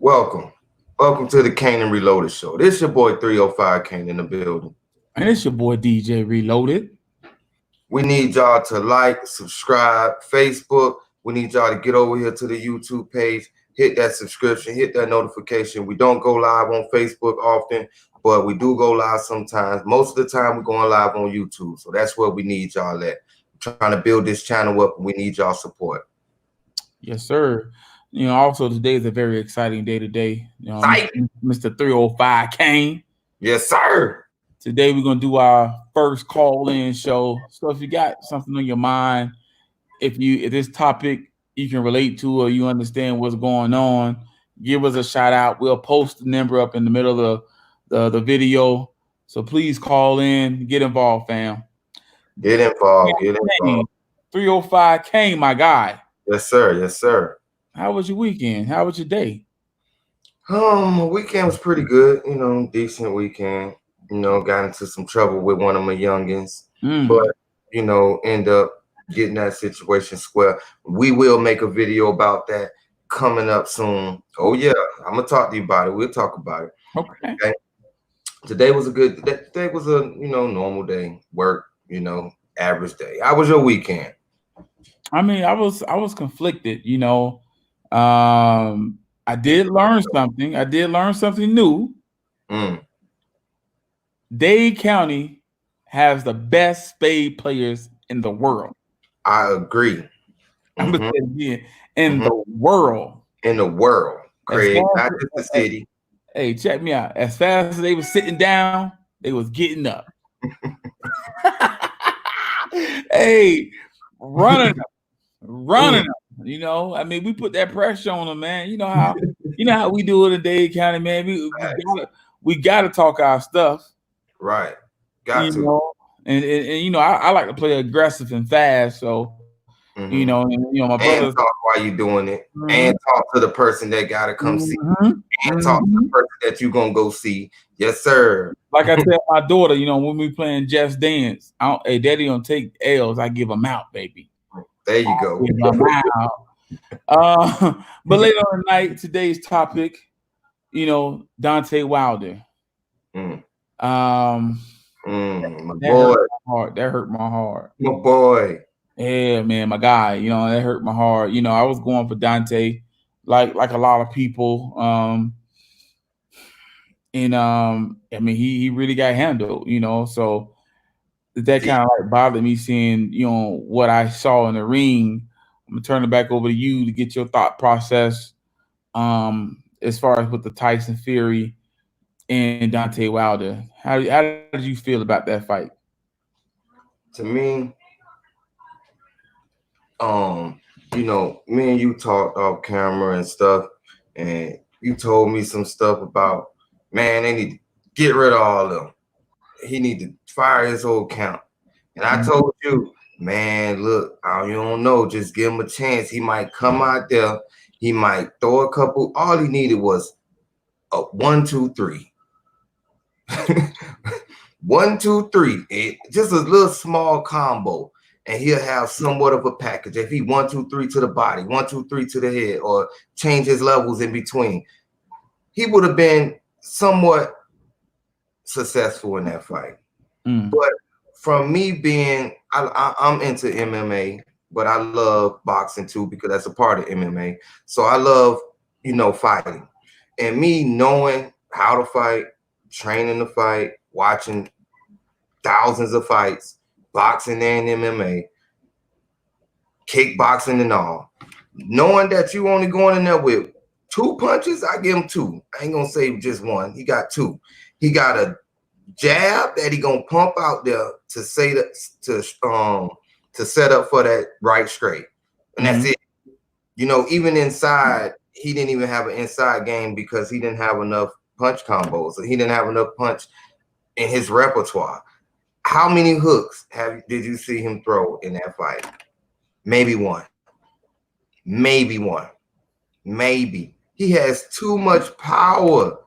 Welcome. Welcome to the Kane and Reloaded Show. This your boy 305 Kane in the building. And it's your boy DJ Reloaded. We need y'all to like, subscribe, Facebook. We need y'all to get over here to the YouTube page, hit that subscription, hit that notification. We don't go live on Facebook often, but we do go live sometimes. Most of the time, we're going live on YouTube. So that's where we need y'all at. We're trying to build this channel up, and we need y'all support. Yes, sir. Also today is a very exciting day today. Mr. 305 Kane. Yes, sir. Today we're gonna do our first call-in show. So if you got something on your mind, if this topic you can relate to or you understand what's going on, give us a shout out. We'll post the number up in the middle of the video. So please call in, get involved, fam. Get involved. 305 Kane, my guy. Yes, sir. Yes, sir. How was your weekend? How was your day? My weekend was pretty good. Decent weekend. Got into some trouble with one of my youngins, but end up getting that situation square. We will make a video about that coming up soon. Oh yeah, I'm gonna talk to you about it. We'll talk about it. Okay. Today was a good. Today was a normal day. Work. Average day. How was your weekend? I mean, I was conflicted. I did learn something. I did learn something new. Dade County has the best spade players in the world. I agree. I'm gonna say it again. In the world. In the world. Craig, not just the city. Hey, check me out. As fast as they was sitting down, they was getting up. Hey, running up. I mean, we put that pressure on them, man. You know how we do it in Dade County, man. We gotta talk our stuff. Right. Got to. I like to play aggressive and fast. So, my brother. And talk while you doing it, and talk to the person that gotta come see, and talk to the person that you gonna go see. Yes, sir. Like I tell my daughter, when we playing Just Dance, hey, Daddy don't take L's. I give them out, baby. There you go. But later on tonight, today's topic, Deontay Wilder. My boy. That hurt my heart. My boy. Yeah, man, my guy. That hurt my heart. I was going for Deontay, like a lot of people. I mean, he really got handled. So that kind of like bothered me seeing, what I saw in the ring. I'm gonna turn it back over to you to get your thought process, as far as with the Tyson Fury and Deontay Wilder. How did you feel about that fight? To me, me and you talked off camera and stuff, and you told me some stuff about, man, they need to get rid of all of them. He need to fire his whole camp. And I told you, man, look, you don't know. Just give him a chance. He might come out there. He might throw a couple. All he needed was a 1, 2, 3. 1, 2, 3. Just a little small combo. And he'll have somewhat of a package. If he 1, 2, 3 to the body, 1, 2, 3 to the head, or change his levels in between, he would have been somewhat successful in that fight. But from me being, I'm into MMA, but I love boxing too because that's a part of MMA. So I love, fighting. And me knowing how to fight, training to fight, watching thousands of fights, boxing and MMA, kickboxing and all, knowing that you only going in there with 2 punches, I give him 2. I ain't gonna say just 1. He got 2. He got a jab that he gonna pump out there to say that to set up for that right straight, and that's it. Even inside, he didn't even have an inside game because he didn't have enough punch combos. He didn't have enough punch in his repertoire. How many hooks did you see him throw in that fight? Maybe 1. Maybe 1. Maybe. He has too much power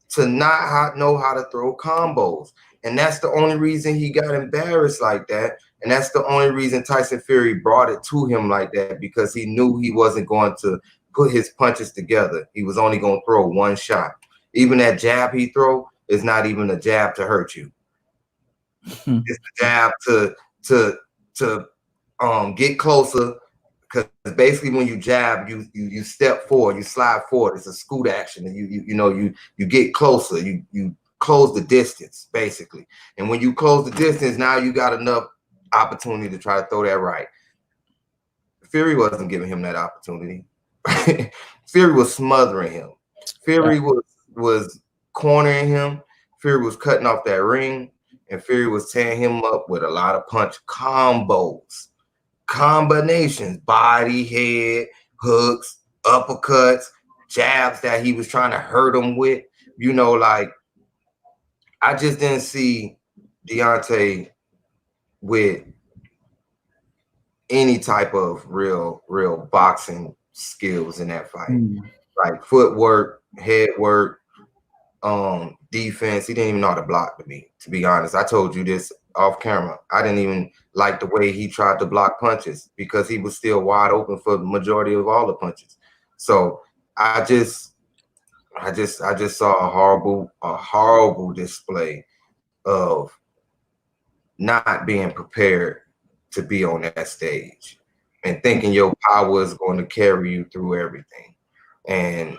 to not know how to throw combos. And that's the only reason he got embarrassed like that. And that's the only reason Tyson Fury brought it to him like that, because he knew he wasn't going to put his punches together, he was only going to throw one shot. Even that jab he throw is not even a jab to hurt you. It's a jab to get closer. Because basically, when you jab, you step forward, you slide forward. It's a scoot action, and you get closer. You close the distance, basically. And when you close the distance, now you got enough opportunity to try to throw that right. Fury wasn't giving him that opportunity. Fury was smothering him. Fury was cornering him. Fury was cutting off that ring, and Fury was tearing him up with a lot of punch combos. Combinations, body, head, hooks, uppercuts, jabs that he was trying to hurt him with. You know, like, I just didn't see Deontay with any type of real boxing skills in that fight. Like footwork, head work, defense. He didn't even know how to block to be honest. I told you this off camera. I didn't even like the way he tried to block punches because he was still wide open for the majority of all the punches. So I just saw a horrible display of not being prepared to be on that stage and thinking your power is going to carry you through everything. And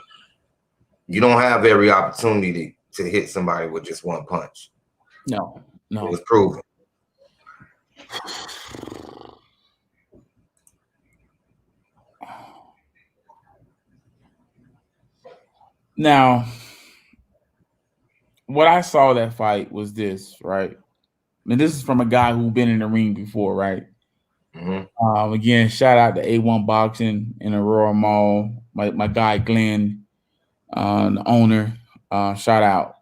you don't have every opportunity to hit somebody with just one punch. No. It was proven. Now, what I saw that fight was this, right? And this is from a guy who's been in the ring before, right? Mm-hmm. Again, shout out to A1 Boxing in Aurora Mall. My guy Glenn, the owner. Shout out.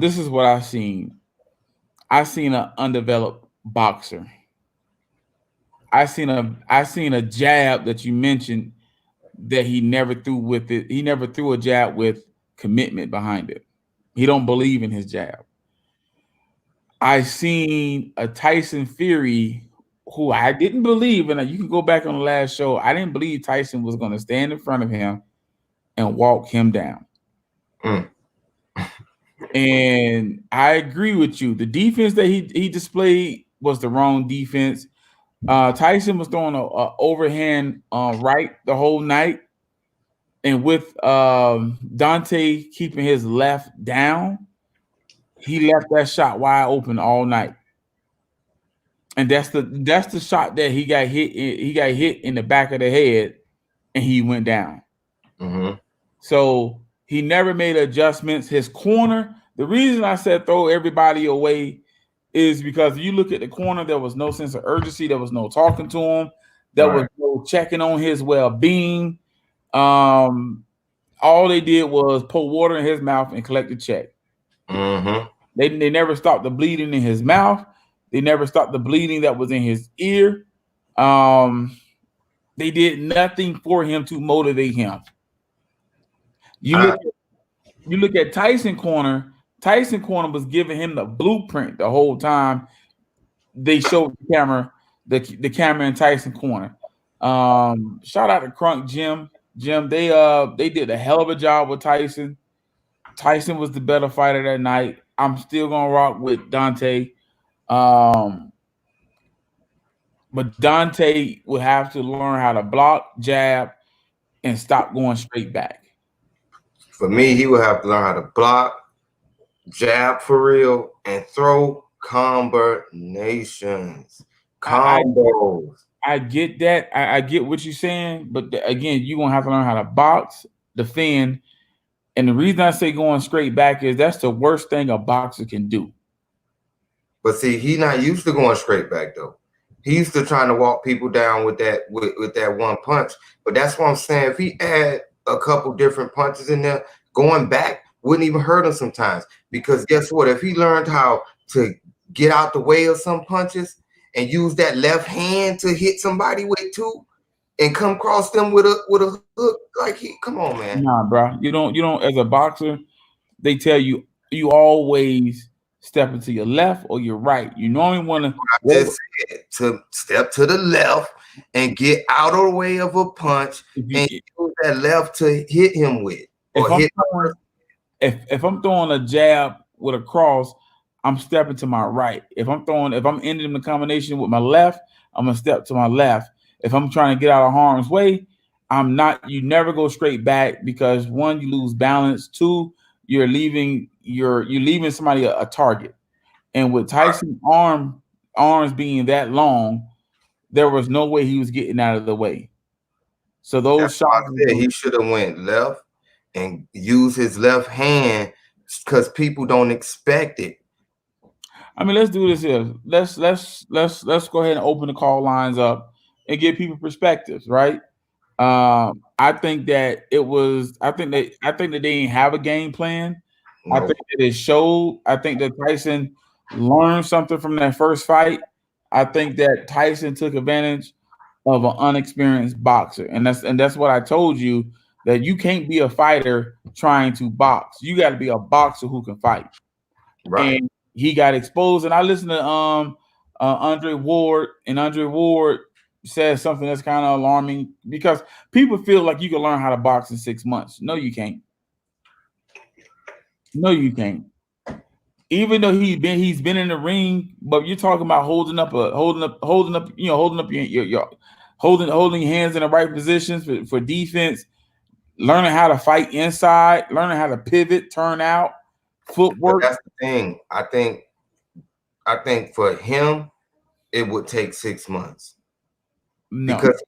This is what I've seen. I seen an undeveloped boxer. I seen a jab that you mentioned that he never threw with it. He never threw a jab with commitment behind it. He don't believe in his jab. I seen a Tyson Fury who I didn't believe, and you can go back on the last show. I didn't believe Tyson was going to stand in front of him and walk him down. And I agree with you. The defense that he displayed was the wrong defense. Tyson was throwing a overhand right the whole night, and with Dante keeping his left down, he left that shot wide open all night. And that's the shot that he got hit. He got hit in the back of the head, and he went down. Mm-hmm. So he never made adjustments. His corner. The reason I said throw everybody away is because you look at the corner, there was no sense of urgency. There was no talking to him. There was no checking on his well-being. All they did was pour water in his mouth and collect the check. Mm-hmm. They never stopped the bleeding in his mouth. They never stopped the bleeding that was in his ear. They did nothing for him to motivate him. You look at Tyson corner. Tyson corner was giving him the blueprint the whole time. They showed the camera in Tyson corner. Shout out to Crunk Jim. They did a hell of a job with Tyson. Tyson was the better fighter that night. I'm still gonna rock with Dante. But Dante would have to learn how to block, jab, and stop going straight back. For me, he would have to learn how to block, jab for real, and throw combinations. Combos. I get that. I get what you're saying, but again, you're gonna have to learn how to box, defend. And the reason I say going straight back is that's the worst thing a boxer can do. But see, he's not used to going straight back though. He used to trying to walk people down with that one punch. But that's what I'm saying. If he add a couple different punches in there, going back wouldn't even hurt him sometimes. Because guess what? If he learned how to get out the way of some punches and use that left hand to hit somebody with too, and come across them with a hook, like come on, man. Nah, bro. You don't. As a boxer, they tell you always stepping to your left or your right. You normally want I just said to step to the left and get out of the way of a punch and use that left to hit him with. Or if I'm throwing a jab with a cross, I'm stepping to my right. If I'm ending the combination with my left, I'm gonna step to my left. If I'm trying to get out of harm's way, I'm not. You never go straight back because one, you lose balance. Two, you're leaving somebody a target. And with Tyson's arms being that long, there was no way he was getting out of the way. So those shots, he should have went left and used his left hand because people don't expect it. I mean, let's do this here. Let's go ahead and open the call lines up and give people perspectives, right? I think that I think that they didn't have a game plan. No. I think that it showed. I think that Tyson learned something from that first fight. I think that Tyson took advantage of an unexperienced boxer, and that's what I told you, that you can't be a fighter trying to box. You got to be a boxer who can fight. Right. And he got exposed. And I listened to Andre Ward, and Andre Ward says something that's kind of alarming because people feel like you can learn how to box in 6 months. No, you can't. No, you can't. Even though he's been in the ring, but you're talking about holding up your holding your hands in the right positions for defense, learning how to fight inside, learning how to pivot, turn out, footwork. But that's the thing. I think for him, it would take 6 months. No. Because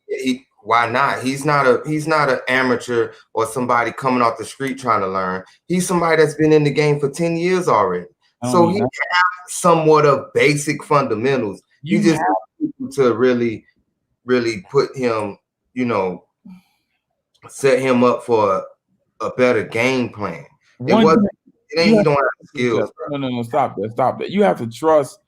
why not? He's not an amateur or somebody coming off the street trying to learn. He's somebody that's been in the game for 10 years already. So he has somewhat of basic fundamentals. You just have people to really, really put him, set him up for a better game plan. He don't have the skills. No, stop that. You have to trust.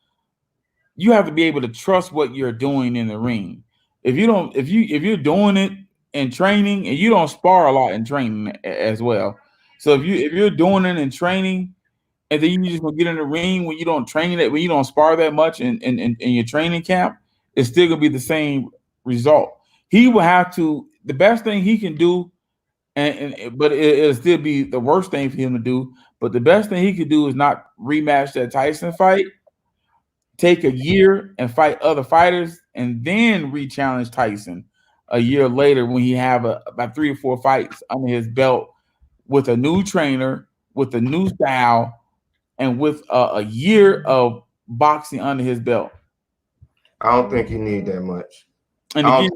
You have to be able to trust what you're doing in the ring. If you're doing it in training, and you don't spar a lot in training as well. So if you're doing it in training, and then you just gonna get in the ring when you don't train it, when you don't spar that much in your training camp, it's still gonna be the same result. He will have to. The best thing he can do, but it'll still be the worst thing for him to do. But the best thing he could do is not rematch that Tyson fight. Take a year and fight other fighters, and then re-challenge Tyson a year later when he have about 3 or 4 fights under his belt with a new trainer, with a new style, and with a year of boxing under his belt. I don't think he need that much. And again,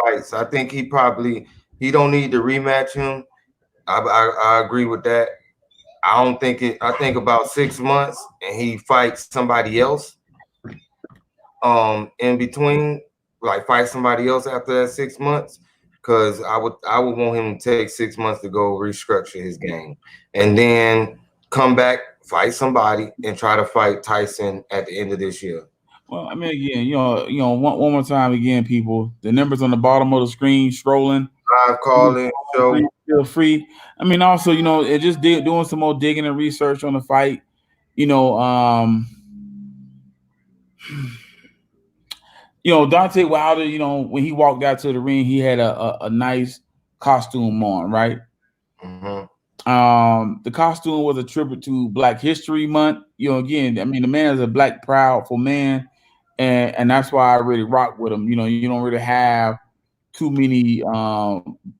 fights. I think he don't need to rematch him. I agree with that. I think about 6 months and he fights somebody else in between, like fight somebody else after that 6 months, because I would want him to take 6 months to go restructure his game and then come back, fight somebody, and try to fight Tyson at the end of this year. Well, I mean, again, one more time again, people. The numbers on the bottom of the screen scrolling. Live calling show. Feel free. I mean, also, it just doing some more digging and research on the fight. Deontay Wilder. When he walked out to the ring, he had a nice costume on, right? Mm-hmm. The costume was a tribute to Black History Month. Again, I mean, the man is a black, proudful man, and that's why I really rock with him. You don't really have too many,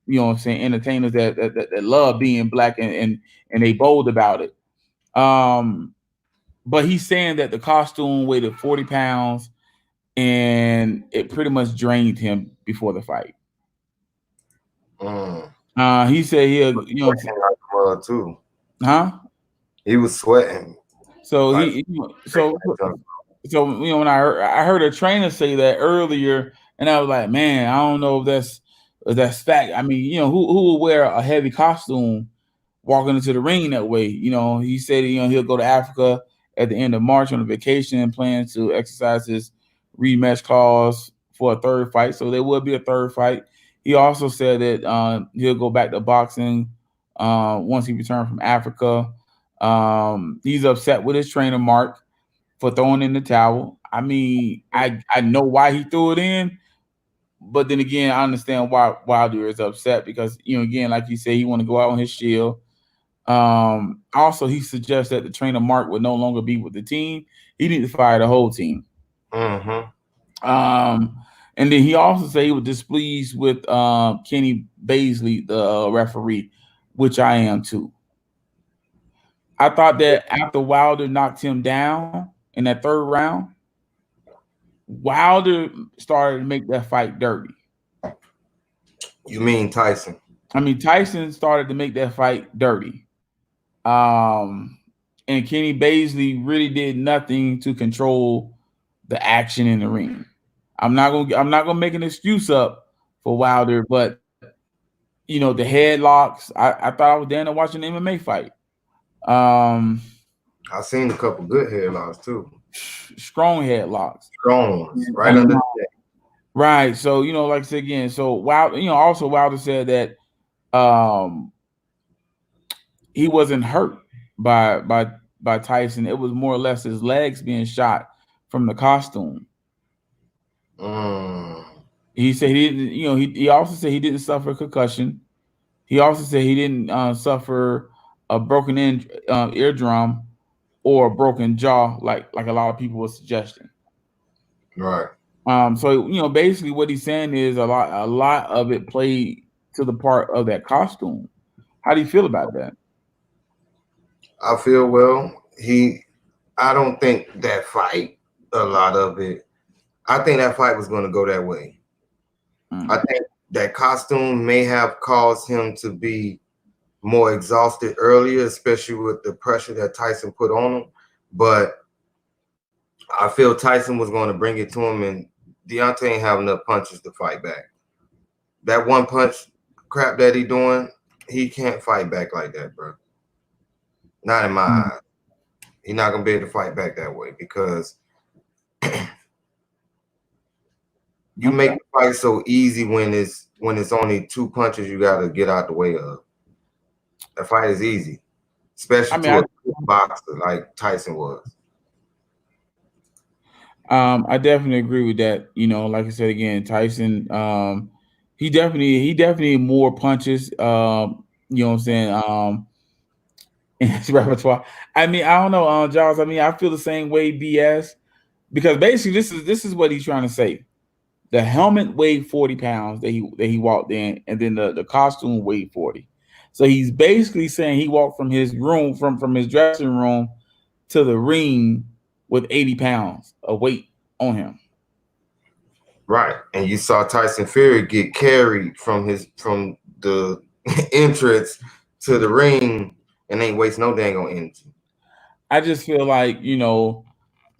entertainers that love being black and they bold about it. But he's saying that the costume weighed 40 pounds and it pretty much drained him before the fight. He said too. Huh? He was sweating. So when I heard a trainer say that earlier, and I was like, man, I don't know if that's fact. I mean, who will wear a heavy costume walking into the ring that way? He said he'll go to Africa at the end of March on a vacation and plans to exercise his rematch clause for a third fight. So there will be a third fight. He also said that he'll go back to boxing once he returned from Africa. He's upset with his trainer Mark for throwing in the towel. I mean, I know why he threw it in, but then again, I understand why Wilder is upset because again, like you said, he want to go out on his shield. Also, he suggests that the trainer Mark would no longer be with the team. He needs to fire the whole team. Mm-hmm. And then he also said he was displeased with Kenny Baisley, the referee, which I am too. I thought that after Wilder knocked him down in that third round, Wilder started to make that fight dirty. You mean Tyson? I mean, Tyson started to make that fight dirty. And Kenny Baisley really did nothing to control the action in the ring. I'm not gonna make an excuse up for Wilder, but the headlocks. I thought I was there watching an MMA fight. I've seen a couple good headlocks too. Strong headlocks. Strong ones, right under the neck. Right. So, like I said again, so Wilder, also Wilder said that he wasn't hurt by Tyson. It was more or less his legs being shot from the costume. He said he didn't, he also said he didn't suffer a concussion. He also said he didn't suffer a broken eardrum or a broken jaw like a lot of people were suggesting. Right. So basically what he's saying is a lot of it played to the part of that costume. How do you feel about that? I feel I don't think that fight, a lot of it, I think that fight was going to go that way. I think that costume may have caused him to be more exhausted earlier, especially with the pressure that Tyson put on him. But I feel Tyson was going to bring it to him, and Deontay ain't have enough punches to fight back. That one punch crap that he doing, he can't fight back like that, bro. Not in my eyes. He's not gonna be able to fight back that way because you make the fight so easy when it's only two punches you got to get out the way of. The fight is easy, especially to a boxer like Tyson was. I definitely agree with that. Like I said again, Tyson, he definitely more punches. You know what I'm saying? In his repertoire. I mean, I don't know, Charles. I mean, I feel the same way, BS, because basically this is what he's trying to say. The helmet weighed 40 pounds that he walked in, and then the costume weighed 40. So he's basically saying he walked from his room, from his dressing room to the ring with 80 pounds of weight on him. Right. And you saw Tyson Fury get carried from the entrance to the ring and ain't waste no dang on energy. I just feel like, you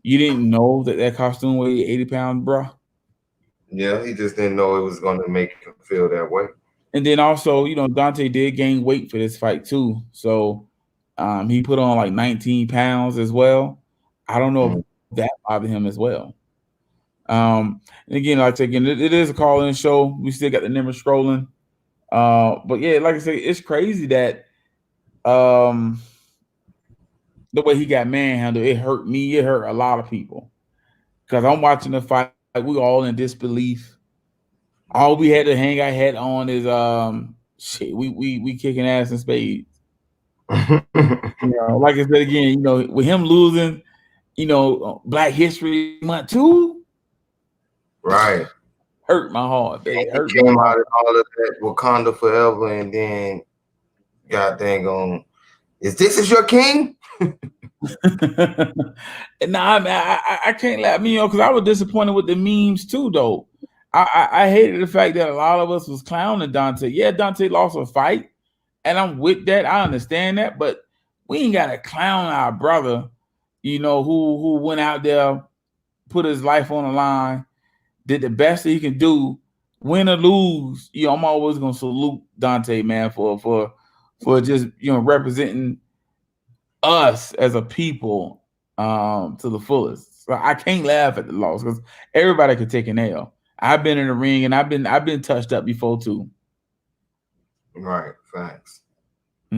didn't know that costume weighed 80 pounds, bro. Yeah, he just didn't know it was going to make him feel that way. And then also, Dante did gain weight for this fight too. So he put on like 19 pounds as well. I don't know if that bothered him as well. And again, like again, it is a call-in show. We still got the numbers scrolling. But yeah, like I said, it's crazy that the way he got manhandled, it hurt me. It hurt a lot of people. Because I'm watching the fight, like we all in disbelief. All we had to hang our head on is shit. We kicking ass in spades. Like I said again, with him losing, Black History Month too. Right. Hurt my heart. He came out of all of that Wakanda Forever, and then God dang on, this is your king? Nah, man, I can't laugh, because I was disappointed with the memes too, though. I hated the fact that a lot of us was clowning Dante. Yeah, Dante lost a fight, and I'm with that. I understand that, but we ain't got to clown our brother, who went out there, put his life on the line, did the best that he can do, win or lose. I'm always gonna salute Dante, man, for just representing us as a people to the fullest. So I can't laugh at the loss because everybody could take an L. I've been in the ring and I've been touched up before too. Right, facts.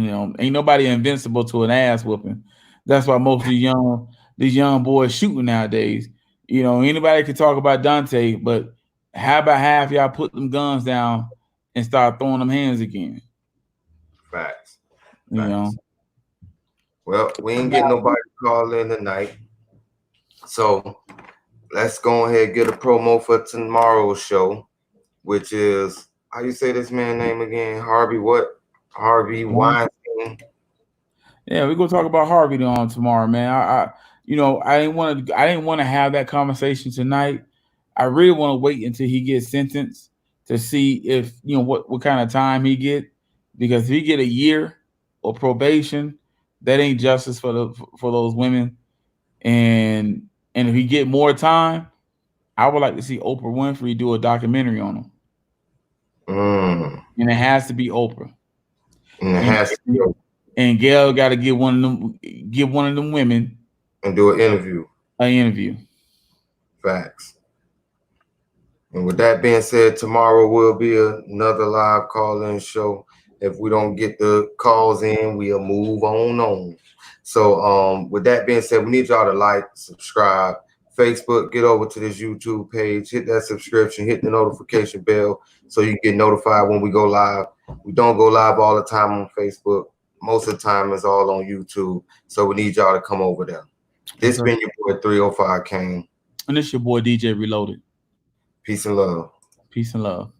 You know, ain't nobody invincible to an ass whooping. That's why most of these young boys shooting nowadays. You know, anybody can talk about Dante, but how about half y'all put them guns down and start throwing them hands again? Facts. You know. Well, we ain't getting nobody to call in tonight. So let's go ahead and get a promo for tomorrow's show, which is, how you say this man's name again? Harvey what? Harvey Weinstein. Yeah, we're gonna talk about Harvey on tomorrow, man. I didn't want to have that conversation tonight. I really want to wait until he gets sentenced to see if what kind of time he get, because if he get a year or probation, that ain't justice for those women. And if he get more time, I would like to see Oprah Winfrey do a documentary on him. And it has to be Oprah. And it has to be Oprah. And Gail got to give one of them women and do an interview. Facts. And with that being said, tomorrow will be another live call-in show. If we don't get the calls in, we'll move on. So with that being said, we need y'all to like, subscribe, Facebook, get over to this YouTube page, hit that subscription, hit the notification bell so you get notified when we go live. We don't go live all the time on Facebook. Most of the time it's all on YouTube. So we need y'all to come over there. This been your boy 305 Kane. And this your boy DJ Reloaded. Peace and love. Peace and love.